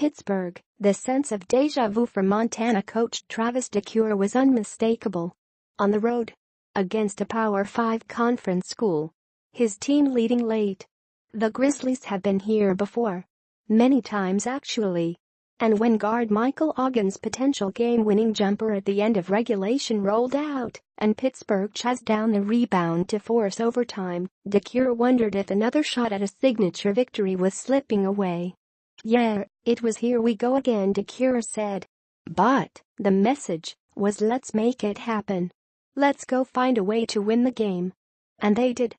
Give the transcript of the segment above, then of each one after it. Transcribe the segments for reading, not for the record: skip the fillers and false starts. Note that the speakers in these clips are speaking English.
Pittsburgh, the sense of deja vu for Montana coach Travis DeCuire was unmistakable. On the road against a Power 5 conference school, his team leading late. The Grizzlies have been here before. Many times actually. And when guard Michael Oguine's potential game-winning jumper at the end of regulation rolled out and Pittsburgh chased down the rebound to force overtime, DeCuire wondered if another shot at a signature victory was slipping away. "Yeah, it was here we go again," DeCuire said. "But the message was let's make it happen. Let's go find a way to win the game." And they did.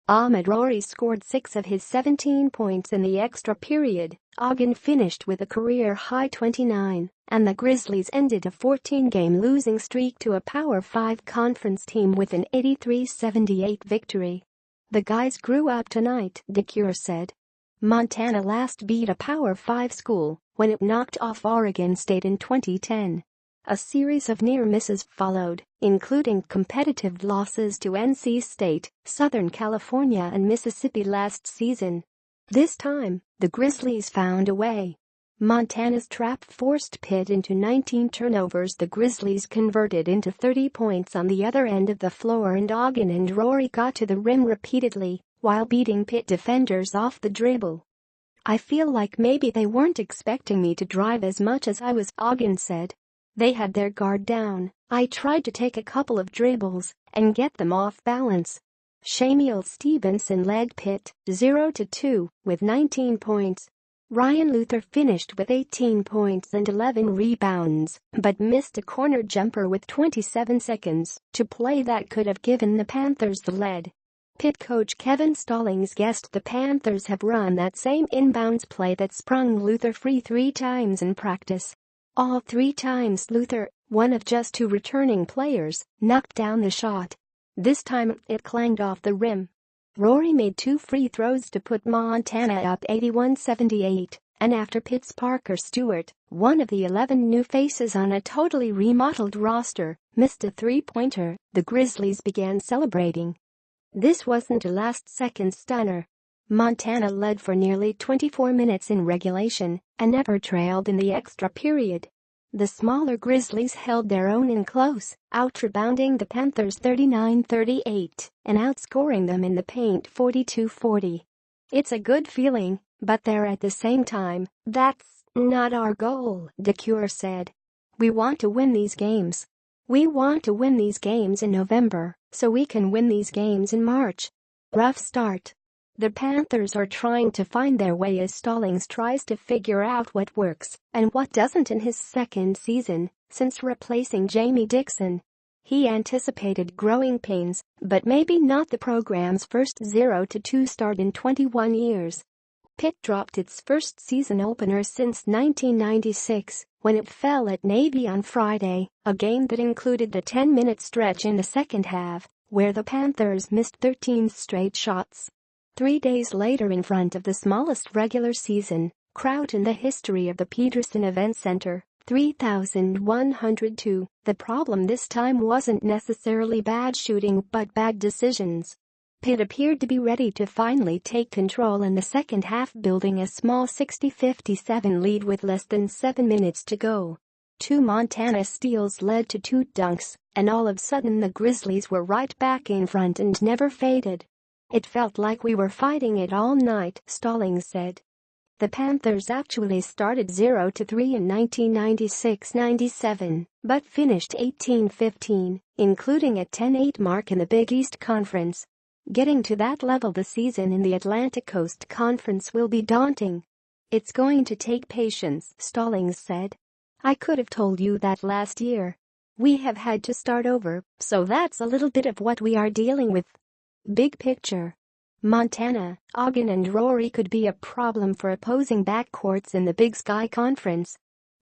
Ahmaad Rorie scored 6 of his 17 points in the extra period. Oguine finished with a career-high 29, and the Grizzlies ended a 14-game losing streak to a Power 5 conference team with an 83-78 victory. "The guys grew up tonight," DeCuire said. Montana last beat a Power 5 school when it knocked off Oregon State in 2010. A series of near misses followed, including competitive losses to NC State, Southern California and Mississippi last season. This time, the Grizzlies found a way. Montana's trap forced Pitt into 19 turnovers the Grizzlies converted into 30 points on the other end of the floor, and Oguine and Rorie got to the rim repeatedly while beating Pitt defenders off the dribble. "I feel like maybe they weren't expecting me to drive as much as I was," Oguine said. "They had their guard down. I tried to take a couple of dribbles and get them off balance." Shamiel Stevenson led Pitt 0-2 with 19 points. Ryan Luther finished with 18 points and 11 rebounds, but missed a corner jumper with 27 seconds to play that could have given the Panthers the lead. Pitt coach Kevin Stallings guessed the Panthers have run that same inbounds play that sprung Luther free 3 times in practice. All 3 times Luther, one of just 2 returning players, knocked down the shot. This time it clanged off the rim. Rorie made 2 free throws to put Montana up 81-78, and after Pitt's Parker Stewart, one of the 11 new faces on a totally remodeled roster, missed a 3-pointer, the Grizzlies began celebrating. This wasn't a last-second stunner. Montana led for nearly 24 minutes in regulation and never trailed in the extra period. The smaller Grizzlies held their own in close, out-rebounding the Panthers 39-38 and outscoring them in the paint 42-40. "It's a good feeling, but there at the same time, that's not our goal," DeCuire said. "We want to win these games. We want to win these games in November so we can win these games in March." Rough start. The Panthers are trying to find their way as Stallings tries to figure out what works and what doesn't in his second season since replacing Jamie Dixon. He anticipated growing pains, but maybe not the program's first 0-2 start in 21 years. Pitt dropped its first season opener since 1996 when it fell at Navy on Friday, a game that included a 10-minute stretch in the second half where the Panthers missed 13 straight shots. 3 days later, in front of the smallest regular season crowd in the history of the Peterson Event Center, 3,102, the problem this time wasn't necessarily bad shooting but bad decisions. Pitt appeared to be ready to finally take control in the second half, building a small 60-57 lead with less than 7 minutes to go. 2 Montana steals led to 2 dunks, and all of a sudden the Grizzlies were right back in front and never faded. "It felt like we were fighting it all night," Stallings said. The Panthers actually started 0-3 in 1996-97, but finished 18-15, including a 10-8 mark in the Big East Conference. Getting to that level this season in the Atlantic Coast Conference will be daunting. "It's going to take patience," Stallings said. "I could have told you that last year. We have had to start over, so that's a little bit of what we are dealing with." Big picture. Montana, Oguine and Rorie could be a problem for opposing backcourts in the Big Sky Conference.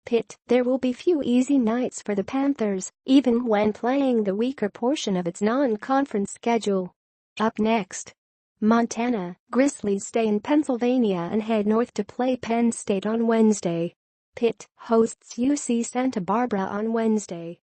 Pitt, there will be few easy nights for the Panthers, even when playing the weaker portion of its non-conference schedule. Up next, Montana, Grizzlies stay in Pennsylvania and head north to play Penn State on Wednesday. Pitt hosts UC Santa Barbara on Wednesday.